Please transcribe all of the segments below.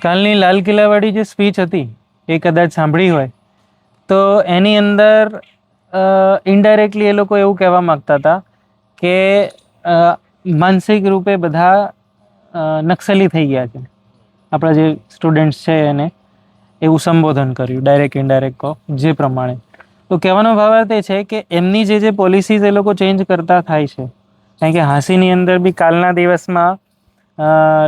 કાલની લાલ કિલ્લાવાળી જે સ્પીચ હતી એ કદાચ સાંભળી હોય તો એની અંદર ઇનડાયરેક્ટલી એ લોકો એવું કહેવા માગતા હતા કે માનસિક રૂપે બધા નક્સલી થઈ ગયા છે. આપણા જે સ્ટુડન્ટ્સ છે એને એવું સંબોધન કર્યું, ડાયરેક્ટ ઇનડાયરેક્ટ કહો જે પ્રમાણે. તો કહેવાનો ભાવાર્થ એ છે કે એમની જે પોલિસીઝ એ લોકો ચેન્જ કરતા થાય છે, કારણ કે હાંસીની અંદર બી કાલના દિવસમાં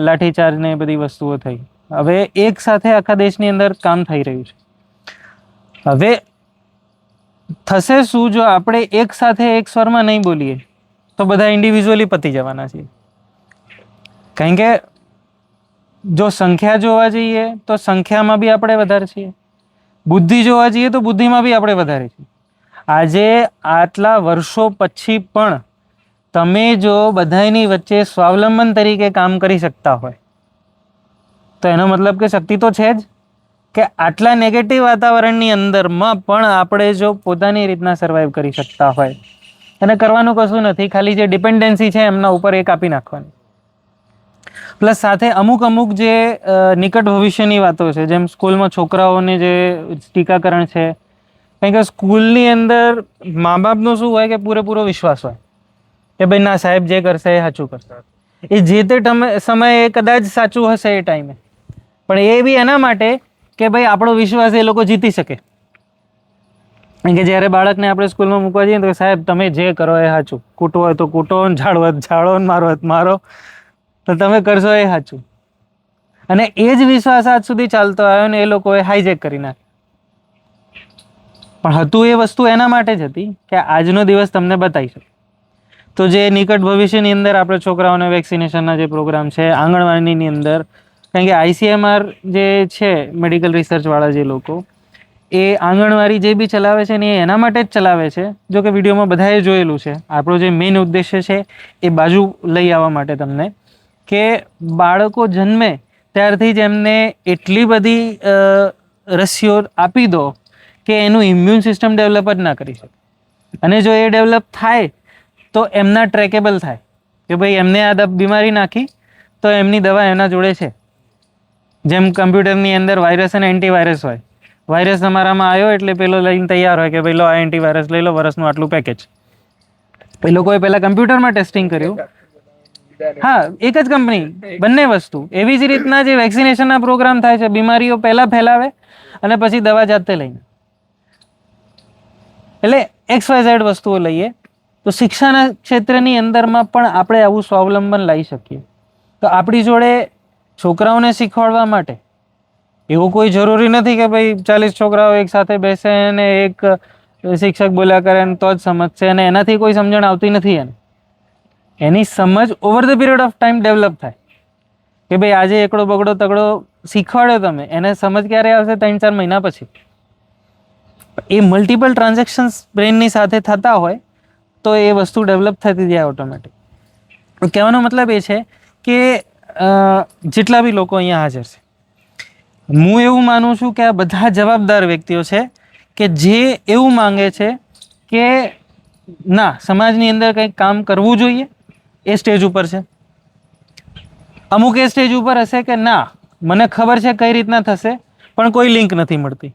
લાઠીચાર્જ ને એ બધી વસ્તુઓ થઈ. હવે એક સાથે આખા દેશની અંદર કામ થઈ રહ્યું છે. હવે થશે શું જો આપણે એક સાથે એક સ્વરમાં નહીં બોલીએ તો બધા ઇન્ડિવિજ્યુઅલી પતી જવાના છીએ. કારણ કે જો સંખ્યા જોવા જઈએ તો સંખ્યામાં બી આપણે વધારે છીએ, બુદ્ધિ જોવા જઈએ તો બુદ્ધિમાં બી આપણે વધારે છીએ. આજે આટલા વર્ષો પછી પણ તમે જો બધાની વચ્ચે સ્વાવલંબન તરીકે કામ કરી શકતા હોય તો એનો મતલબ કે શક્તિ તો છે જ, કે આટલા નેગેટિવ વાતાવરણની અંદરમાં પણ આપણે જો પોતાની રીતના સર્વાઈવ કરી શકતા હોય, અને કરવાનું કશું નથી, ખાલી જે ડિપેન્ડન્સી છે એમના ઉપર એ કાપી નાખવાની. પ્લસ સાથે અમુક જે નિકટ ભવિષ્યની વાતો છે, જેમ સ્કૂલમાં છોકરાઓને જે ટીકાકરણ છે, કારણ કે સ્કૂલની અંદર મા બાપનો શું હોય કે પૂરેપૂરો વિશ્વાસ હોય કે ભાઈ ના સાહેબ જે કરશે એ સાચું કરશે. એ જે તે સમયે કદાચ સાચું હશે એ ટાઈમે, પણ એ બી એના માટે કે ભાઈ આપણો વિશ્વાસ એ લોકો જીતી શકે. કારણ કે જ્યારે બાળકને આપણે સ્કૂલમાં મૂકવા જઈએ તો સાહેબ તમે જે કરો એ સાચું, કૂટવો હોય તો કૂટો, ઝાડવો હોય તો ઝાડો, મારો હોય તો મારો, તો તમે કરશો એ સાચું. અને એ જ વિશ્વાસ આજ સુધી ચાલતો આવ્યો ને એ લોકોએ હાઈજેક કરી નાખ્યો. પણ હતું એ વસ્તુ એના માટે જ હતી કે આજનો દિવસ તમને બતાવી શકે. તો જે નિકટ ભવિષ્યની અંદર આપણે છોકરાઓને વેક્સિનેશનના જે પ્રોગ્રામ છે, આંગણવાડીની અંદર, કારણ કે ICMR જે છે મેડિકલ રિસર્ચવાળા જે લોકો, એ આંગણવાડી જે બી ચલાવે છે ને એ એના માટે જ ચલાવે છે. જો કે વિડીયોમાં બધાએ જોયેલું છે. આપણો જે મેઇન ઉદ્દેશ્ય છે એ બાજુ લઈ આવવા માટે તમને, કે બાળકો જન્મે ત્યારથી જ એમને એટલી બધી રસીઓ આપી દો કે એનું ઇમ્યુન સિસ્ટમ ડેવલપ જ ના કરી શકે. અને જો એ ડેવલપ થાય તો એમના ટ્રેકેબલ થાય કે ભાઈ એમને આ બીમારી નાખી તો એમની દવા એના જોડે છે. જેમ કમ્પ્યુટરની અંદર વાયરસ અને એન્ટીવાયરસ હોય, વાયરસ તમારામાં આવ્યો એટલે પેલો લઈને તૈયાર હોય કે ભાઈ લો આ એન્ટીવાયરસ લઈ લો, વર્ષનું આટલું પેકેજ. એ લોકોએ પહેલાં કમ્પ્યુટરમાં ટેસ્ટિંગ કર્યું. હા, એક જ કંપની, બંને વસ્તુ. એવી જ રીતના જે વેક્સિનેશનના પ્રોગ્રામ થાય છે, બીમારીઓ પહેલાં ફેલાવે અને પછી દવા જાતે લઈને. એટલે XYZ વસ્તુઓ લઈએ તો શિક્ષાના ક્ષેત્રની અંદરમાં પણ આપણે આવું સ્વાવલંબન લાવી શકીએ. તો આપણી જોડે છોકરાઓને શીખવાડવા માટે એવું કોઈ જરૂરી નથી કે ભાઈ 40 છોકરાઓ એક સાથે બેસે અને એક શિક્ષક બોલ્યા કરે તો જ સમજશે, અને એનાથી કોઈ સમજણ આવતી નથી. એની સમજ over the period of time develop થાય કે ભાઈ આજે એકડો બગડો તગડો શીખવાડ્યો તમે, એને સમજ ક્યારે આવશે? 3-4 મહિના પછી. એ મલ્ટિપલ ટ્રાન્ઝેક્શન્સ બ્રેનની સાથે થતા હોય તો એ વસ્તુ ડેવલપ થતી જાય ઓટોમેટિક. કહેવાનો મતલબ એ છે કે જેટલા બી લોકો અહીંયા હાજર છે, હું એવું માનું છું કે આ બધા જવાબદાર વ્યક્તિઓ છે કે જે એવું માંગે છે કે ના, સમાજની અંદર કંઈક કામ કરવું જોઈએ. એ સ્ટેજ ઉપર છે. અમુક એ સ્ટેજ ઉપર હશે કે ના, મને ખબર છે કઈ રીતના થશે પણ કોઈ લિંક નથી મળતી.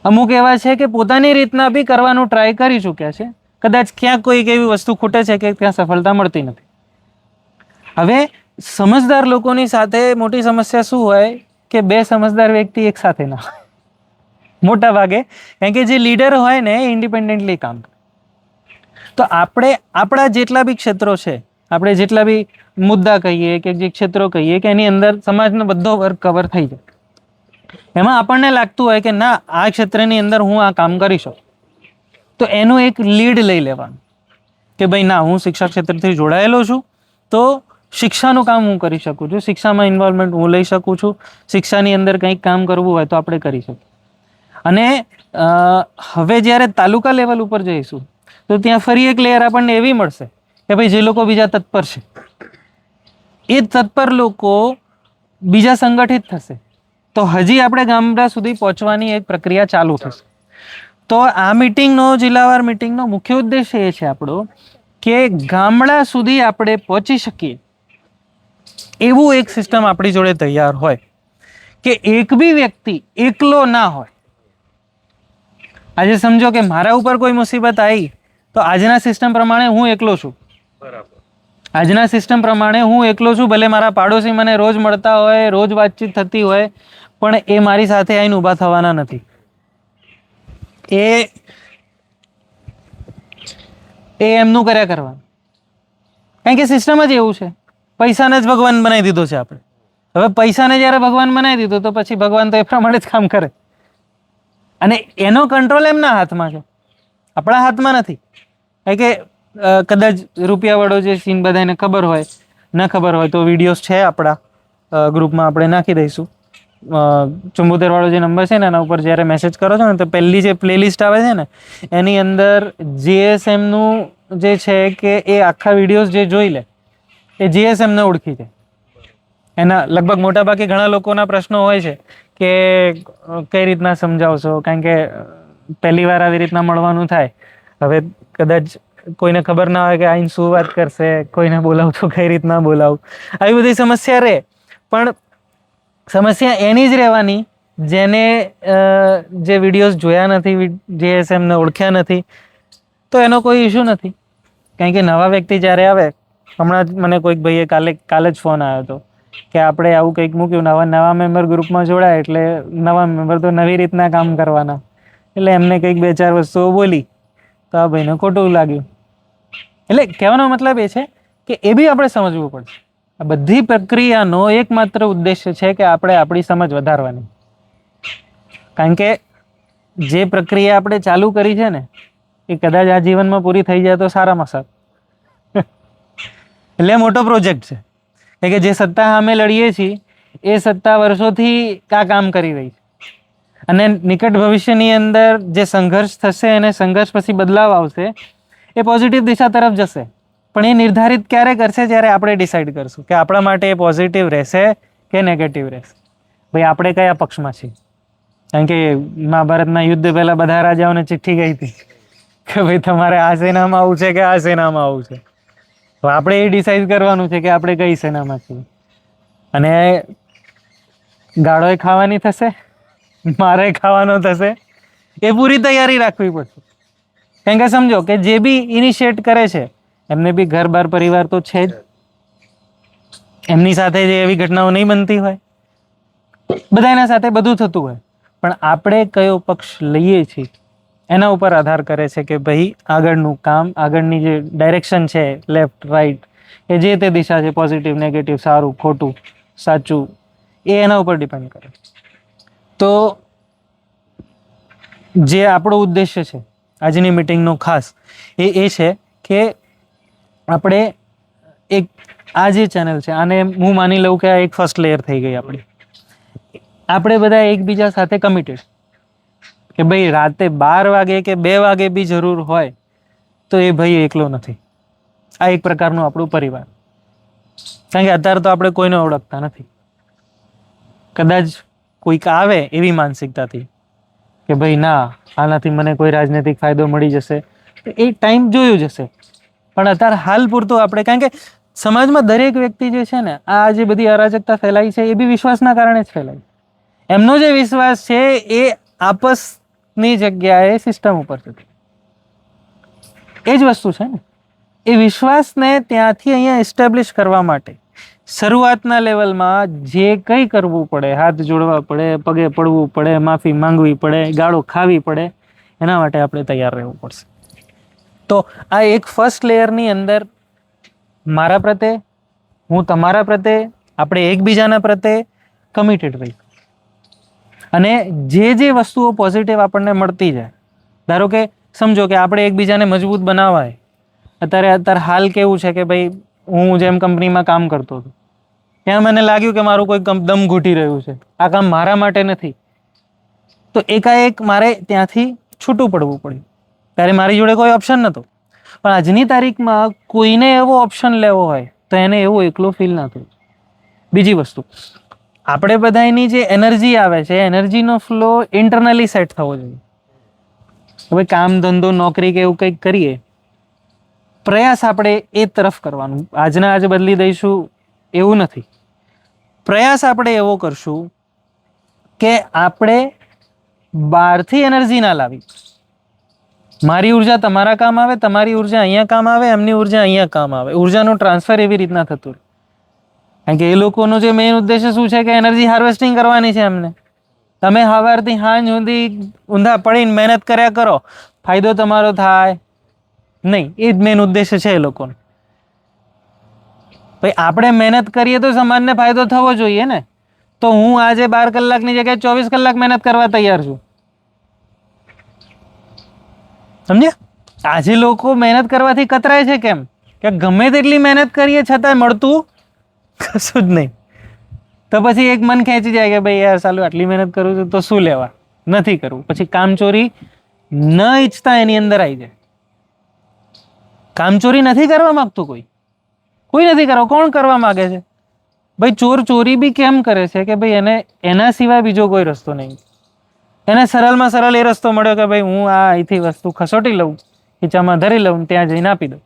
અમુક એવા છે કે પોતાની રીતના બી કરવાનું ટ્રાય કરી ચૂક્યા છે, કદાચ ક્યાંક કોઈક એવી વસ્તુ ખૂટે છે કે ત્યાં સફળતા મળતી નથી. હવે સમજદાર લોકોની સાથે મોટી સમસ્યા શું હોય કે બે સમજદાર વ્યક્તિ એક સાથે ના હોય મોટા ભાગે, કારણ કે જે લીડર હોય ને એ ઇન્ડિપેન્ડન્ટલી કામ કરે. તો આપણે આપણા જેટલા બી ક્ષેત્રો છે, આપણે જેટલા બી મુદ્દા કહીએ કે જે ક્ષેત્રો કહીએ કે એની અંદર સમાજનો બધો વર્ગ કવર થઈ જાય. એમાં આપણને લાગતું હોય કે ના, આ ક્ષેત્રની અંદર હું આ કામ કરી શકું, તો એનું એક લીડ લઈ લેવાનું કે ભાઈ ના, હું શિક્ષા ક્ષેત્રથી જોડાયેલો છું તો શિક્ષાનું કામ હું કરી શકું છું, શિક્ષામાં ઇન્વોલ્વમેન્ટ હું લઈ શકું છું, શિક્ષાની અંદર કંઈક કામ કરવું હોય તો આપણે કરી શકીએ. અને હવે જ્યારે તાલુકા લેવલ ઉપર જઈશું તો ત્યાં ફરી એક લેયર આપણને એવી મળશે કે ભાઈ જે લોકો બીજા તત્પર છે એ તત્પર લોકો બીજા સંગઠિત થશે તો હજી આપણે ગામડા સુધી પહોંચવાની એક પ્રક્રિયા ચાલુ થશે. તો આ મિટિંગનો, જિલ્લાવાર મિટિંગનો મુખ્ય ઉદ્દેશ એ છે આપણો કે ગામડા સુધી આપણે પહોંચી શકીએ એવું એક સિસ્ટમ આપણી જોડે તૈયાર હોય કે એક બી વ્યક્તિ એકલો ના હોય. આજે સમજો કે મારા ઉપર કોઈ મુસીબત આવી તો આજના સિસ્ટમ પ્રમાણે હું એકલો છું. આજના સિસ્ટમ પ્રમાણે હું એકલો છું. ભલે મારા પાડોશી મને રોજ મળતા હોય, રોજ વાતચીત થતી હોય, પણ એ મારી સાથે આવીને ઊભા થવાના નથી. એ એમનું કર્યા કરવાનું. કારણ કે સિસ્ટમ જ એવું છે. પૈસાને જ ભગવાન બનાવી દીધો છે આપણે. હવે પૈસાને જ્યારે ભગવાન બનાવી દીધો તો પછી ભગવાન તો એ પ્રમાણે જ કામ કરે. અને એનો કંટ્રોલ એમના હાથમાં છે, આપણા હાથમાં નથી. કારણ કે કદાચ રૂપિયાવાળો જે સીન બધાને ખબર હોય, ન ખબર હોય તો વિડીયોઝ છે આપણા ગ્રુપમાં, આપણે નાખી દઈશું. 74 વાળો જે નંબર છે ને એના ઉપર જ્યારે મેસેજ કરો છો ને તો પહેલી જે પ્લેલિસ્ટ આવે છે ને એની અંદર જીએસએમનું જે છે કે એ આખા વિડીયોઝ જે જોઈ લે એ જીએસએમને ઓળખી જાય. એના લગભગ મોટાભાગે ઘણા લોકોના પ્રશ્નો હોય છે કે કઈ રીતના સમજાવશો, કારણ કે પહેલી વાર આવી રીતના મળવાનું થાય. હવે કદાચ કોઈને ખબર ના હોય કે આઈને શું વાત કરશે, કોઈને બોલાવું તો કઈ રીતના બોલાવું, આવી બધી સમસ્યા રહે. પણ સમસ્યા એની જ રહેવાની જેને જે વિડીયોઝ જોયા નથી, જીએસએમને ઓળખ્યા નથી, તો એનો કોઈ ઇશ્યુ નથી. કારણ કે નવા વ્યક્તિ જ્યારે આવે, હમણાં જ મને કોઈક ભાઈએ કાલે જ ફોન આવ્યો હતો કે આપણે આવું કંઈક મૂક્યું, નવા મેમ્બર ગ્રુપમાં જોડાય એટલે નવા મેમ્બર તો નવી રીતના કામ કરવાના. એટલે એમને કંઈક 2-4 વસ્તુઓ બોલી તો આ ભાઈને ખોટું લાગ્યું. એટલે કહેવાનો મતલબ એ છે કે એ બી આપણે સમજવું પડશે. આ બધી પ્રક્રિયાનો એકમાત્ર ઉદ્દેશ્ય છે કે આપણે આપણી સમજ વધારવાની. કારણ કે જે પ્રક્રિયા આપણે ચાલુ કરી છે ને એ કદાચ આ જીવનમાં પૂરી થઈ જાય તો સારામાં સારું. એટલે મોટો પ્રોજેક્ટ છે. કે જે સત્તા સામે લડીએ છીએ એ સત્તા વર્ષોથી આ કામ કરી રહી છે. અને નિકટ ભવિષ્યની અંદર જે સંઘર્ષ થશે અને સંઘર્ષ પછી બદલાવ આવશે એ પોઝિટિવ દિશા તરફ જશે. પણ એ નિર્ધારિત ક્યારે કરશે? જ્યારે આપણે ડિસાઈડ કરશું કે આપણા માટે એ પોઝિટિવ રહેશે કે નેગેટિવ રહેશે. ભાઈ આપણે કયા પક્ષમાં છીએ? કારણ કે મહાભારતના યુદ્ધ પહેલા બધા રાજાઓને ચિઠ્ઠી ગઈ હતી કે ભાઈ તમારે આ સેનામાં આવું છે કે આ સેનામાં આવું છે. તો આપણે એ ડિસાઈડ કરવાનું છે કે આપણે કઈ સેનામાં છીએ. અને ગાળો ખાવાની થશે, મારે ખાવાનો થશે, એ પૂરી તૈયારી રાખવી પડશે. કારણ કે સમજો કે જે બી ઇનિશિએટ કરે છે એમને બી ઘર બાર પરિવાર તો છે જ. એમની સાથે જે એવી ઘટનાઓ નહીં બનતી હોય, બધાના સાથે બધું થતું હોય, પણ આપણે કયો પક્ષ લઈએ છીએ એના ઉપર આધાર કરે છે કે ભાઈ આગળનું કામ, આગળની જે ડાયરેક્શન છે, લેફ્ટ રાઈટ, કે જે તે દિશા છે, પોઝિટિવ નેગેટિવ, સારું ખોટું, સાચું, એ એના ઉપર ડિપેન્ડ કરે. તો જે આપણો ઉદ્દેશ્ય છે આજની મિટિંગનો ખાસ એ છે કે આપણે એક આ જે ચેનલ છે આને હું માની લઉં કે આ એક ફર્સ્ટ લેયર થઈ ગઈ આપણી. આપણે બધા એકબીજા સાથે કમિટેડ કે ભાઈ રાતે 12 વાગે કે 2 વાગે બી જરૂર હોય તો એ ભાઈ એકલો નથી. આ એક પ્રકારનું આપણું પરિવાર. કારણ કે અત્યારે તો આપણે કોઈને ઓળખતા નથી. કદાચ કોઈક આવે એવી માનસિકતાથી કે ભાઈ ના, આનાથી મને કોઈ રાજનૈતિક ફાયદો મળી જશે, એ ટાઈમ જોયું જશે. પણ અત્યારે હાલ પૂરતું આપણે, કારણ કે સમાજમાં દરેક વ્યક્તિ જે છે ને આ જે બધી અરાજકતા ફેલાઈ છે એ બી વિશ્વાસના કારણે જ ફેલાઈ. એમનો જે વિશ્વાસ છે એ આપસની જગ્યાએ સિસ્ટમ ઉપર છે. એ જ વસ્તુ છે ને. એ વિશ્વાસને ત્યાંથી અહીંયા એસ્ટાબ્લિશ કરવા માટે શરૂઆતના લેવલમાં જે કંઈ કરવું પડે, હાથ જોડવા પડે, પગે પડવું પડે, માફી માંગવી પડે, ગાળો ખાવી પડે, એના માટે આપણે તૈયાર રહેવું પડશે. તો આ એક ફર્સ્ટ લેયરની અંદર મારા પ્રત્યે, હું તમારા પ્રત્યે, આપણે એકબીજાના પ્રત્યે કમિટેડ રહી. અને જે વસ્તુઓ પોઝિટિવ આપણને મળતી જાય, ધારો કે સમજો કે આપણે એકબીજાને મજબૂત બનાવાય. અત્યારે હાલ કેવું છે કે ભાઈ હું જેમ કંપનીમાં કામ કરતો હતો ત્યાં મને લાગ્યું કે મારું કોઈ દમ ઘૂટી રહ્યું છે, આ કામ મારા માટે નથી, તો એકાએક મારે ત્યાંથી છૂટું પડવું પડ્યું. ત્યારે મારી જોડે કોઈ ઓપ્શન નહોતો. પણ આજની તારીખમાં કોઈને એવો ઓપ્શન લેવો હોય તો એને એવું એકલું ફીલ ના થયું. બીજી વસ્તુ, આપણે બધાની જે એનર્જી આવે છે, એનર્જીનો ફ્લો ઇન્ટરનલી સેટ થવો જોઈએ. હવે કામ ધંધો નોકરી કે એવું કંઈક કરીએ, પ્રયાસ આપણે એ તરફ કરવાનું. આજના આજે બદલી દઈશું એવું નથી. પ્રયાસ આપણે એવો કરશું કે આપણે બહારથી એનર્જી ના લાવી. મારી ઉર્જા તમારા કામ આવે, તમારી ઉર્જા અહીંયા કામ આવે, એમની ઉર્જા અહીંયા કામ આવે. ઉર્જાનું ટ્રાન્સફર એવી રીતના થતું રહે. કારણ કે એ લોકોનો જે મેઇન ઉદ્દેશ્ય શું છે કે એનર્જી હાર્વેસ્ટિંગ કરવાની છે એમને. તમે સવારથી સાંજ સુધી ઊંધા પડીને મહેનત કર્યા કરો, ફાયદો તમારો થાય નહીં. એ જ મેઇન ઉદ્દેશ્ય છે એ લોકોનો. ભાઈ આપણે મહેનત કરીએ તો સમાજને ફાયદો થવો જોઈએ ને. તો હું આજે 12 કલાકની જગ્યાએ 24 કલાક મહેનત કરવા તૈયાર છું. સમજ્યા? આજે લોકો મહેનત કરવાથી કતરાય છે કેમ? કે ગમે તેટલી મહેનત કરીએ છતાં મળતું કશું જ નહીં. તો પછી એક મન ખેંચી જાય કે ભાઈ યાર ચાલુ આટલી મહેનત કરું છું તો શું લેવા, નથી કરવું. પછી કામચોરી ન ઈચ્છતા એની અંદર આવી જાય. કામચોરી નથી કરવા માંગતું કોઈ નથી કરવા. કોણ કરવા માંગે છે? ભાઈ ચોર ચોરી બી કેમ કરે છે કે ભાઈ એને એના સિવાય બીજો કોઈ રસ્તો નહીં. એને સરળમાં સરળ એ રસ્તો મળ્યો કે ભાઈ હું આ અહીંથી વસ્તુ ખસોટી લઉં, ખીચામાં ધરી લઉં, ત્યાં જઈને આપી દઉં.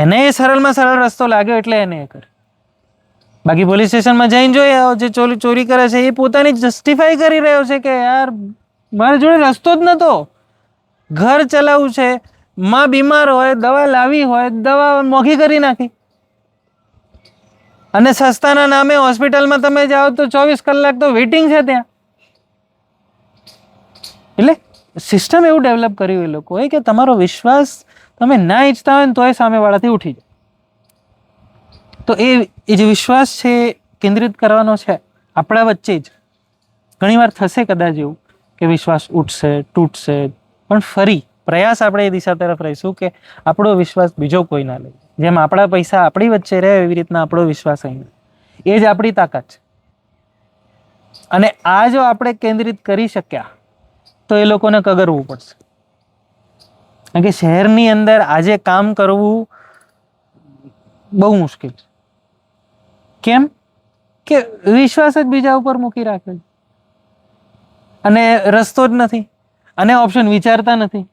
એને એ સરળમાં સરળ રસ્તો લાગ્યો એટલે એને એ કરે. બાકી પોલીસ સ્ટેશનમાં જઈને જોઈએ જે ચોરી કરે છે એ પોતાની જસ્ટિફાઈ કરી રહ્યો છે કે યાર મારી જોડે રસ્તો જ નતો, ઘર ચલાવવું છે, માં બીમાર હોય, દવા લાવી હોય, દવા મોંઘી કરી નાખી. અને સસ્તાના નામે હોસ્પિટલમાં તમે જાઓ તો 24 કલાક તો વેઇટિંગ છે ત્યાં. એટલે સિસ્ટમ એવું ડેવલપ કર્યું એ લોકોએ કે તમારો વિશ્વાસ તમે ના ઈચ્છતા હોય ને તોય સામેવાળાથી ઉઠી જાય. તો એ જે વિશ્વાસ છે કેન્દ્રિત કરવાનો છે આપણા વચ્ચે જ. ઘણીવાર થશે કદાચ એવું કે વિશ્વાસ ઉઠશે, તૂટશે, પણ ફરી પ્રયાસ આપણે એ દિશા તરફ રહીશું કે આપણો વિશ્વાસ બીજો કોઈ ના લે. જેમ આપણા પૈસા આપણી વચ્ચે રહે એવી રીતના આપણો વિશ્વાસ અહીં. એ જ આપણી તાકાત છે. અને આ જો આપણે કેન્દ્રિત કરી શક્યા તો એ લોકોને કગરવું પડશે. કારણ કે શહેરની અંદર આજે કામ કરવું બહુ મુશ્કેલ છે. કેમ કે વિશ્વાસ જ બીજા ઉપર મૂકી રાખે છે અને રસ્તો જ નથી અને ઓપ્શન વિચારતા નથી,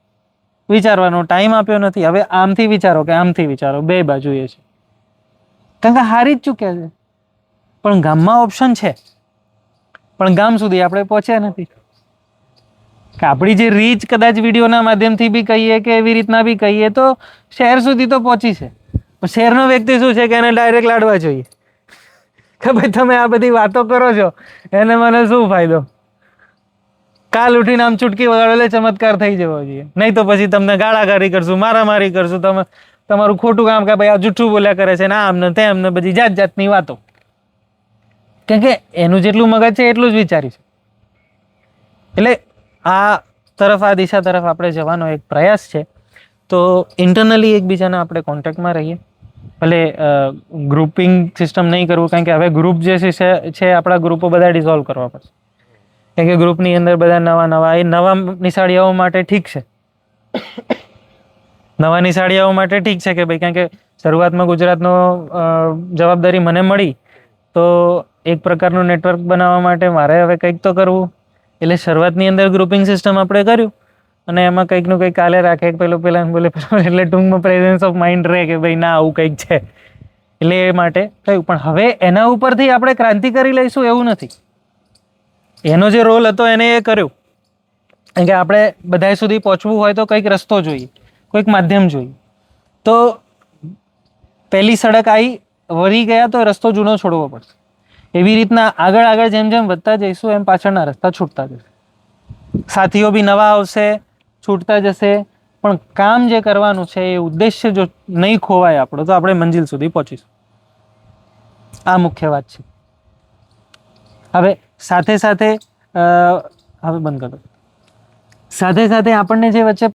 વિચારવાનો ટાઈમ આપ્યો નથી. હવે આમથી વિચારો કે આમથી વિચારો, બે બાજુ એ છે. કારણ કે હારી જ ચૂક્યા છે. પણ ગામમાં ઓપ્શન છે, પણ ગામ સુધી આપણે પહોંચ્યા નથી. કે આપણી જે રીચ કદાચ વિડીયોના માધ્યમથી બી કહીએ કે એવી રીતના બી કહીએ તો શહેર સુધી તો પહોંચી છે. પણ શહેરનો વ્યક્તિ શું છે કે એને ડાયરેક્ટ લાડવા જોઈએ કે ભાઈ તમે આ બધી વાતો કરો છો એને મને શું ફાયદો. કાલ ઉઠીને આમ ચૂટકી વગાડો એટલે ચમત્કાર થઈ જવો જોઈએ. નહીં તો પછી તમને ગાળાગાળી કરશું, મારામારી કરશું, તમે તમારું ખોટું કામ કે ભાઈ આ જૂઠું બોલ્યા કરે છે ને આમને તેમને બધી જાત જાતની વાતો. કેમ કે એનું જેટલું મગજ છે એટલું જ વિચારી છે. એટલે આ તરફ, આ દિશા તરફ આપણે જવાનો એક પ્રયાસ છે. તો ઇન્ટરનલી એકબીજાના આપણે કોન્ટેક્ટમાં રહીએ. ભલે ગ્રુપિંગ સિસ્ટમ નહીં કરવું, કારણ કે હવે ગ્રુપ જે છે આપણા ગ્રુપો બધા ડિઝોલ્વ કરવા પડશે. કારણ કે ગ્રુપની અંદર બધા નવા નિશાળીયાઓ માટે ઠીક છે. નવા નિશાળીયાઓ માટે ઠીક છે કે ભાઈ, કારણ કે શરૂઆતમાં ગુજરાતનો જવાબદારી મને મળી તો એક પ્રકારનું નેટવર્ક બનાવવા માટે મારે હવે કંઈક તો કરવું. એટલે શરૂઆતની અંદર ગ્રુપિંગ સિસ્ટમ આપણે કર્યું અને એમાં કંઈકનું કંઈક કાલે રાખે, પેલા બોલે એટલે ટૂંકમાં પ્રેઝન્સ ઓફ માઇન્ડ રહે કે ભાઈ ના આવું કંઈક છે. એટલે એ માટે થયું. પણ હવે એના ઉપરથી આપણે ક્રાંતિ કરી લઈશું એવું નથી. એનો જે રોલ હતો એને એ કર્યો. કારણ કે આપણે બધા સુધી પહોંચવું હોય તો કંઈક રસ્તો જોઈએ, કોઈક માધ્યમ જોઈએ. તો પહેલી સડક આવી વળી ગયા તો રસ્તો જૂનો છોડવો પડશે. એવી રીતના આગળ જેમ જેમ વધતા જઈશું એમ પાછળના રસ્તા છૂટતા જશે. સાથીઓ બી નવા આવશે, છૂટતા જશે. પણ કામ જે કરવાનું છે એ ઉદ્દેશ્ય જો નહીં ખોવાય આપણો તો આપણે મંજિલ સુધી પહોંચીશું. આ મુખ્ય વાત છે. હવે સાથે સાથે હવે બંધ કરો. સાથે સાથે આપણને જે વચ્ચે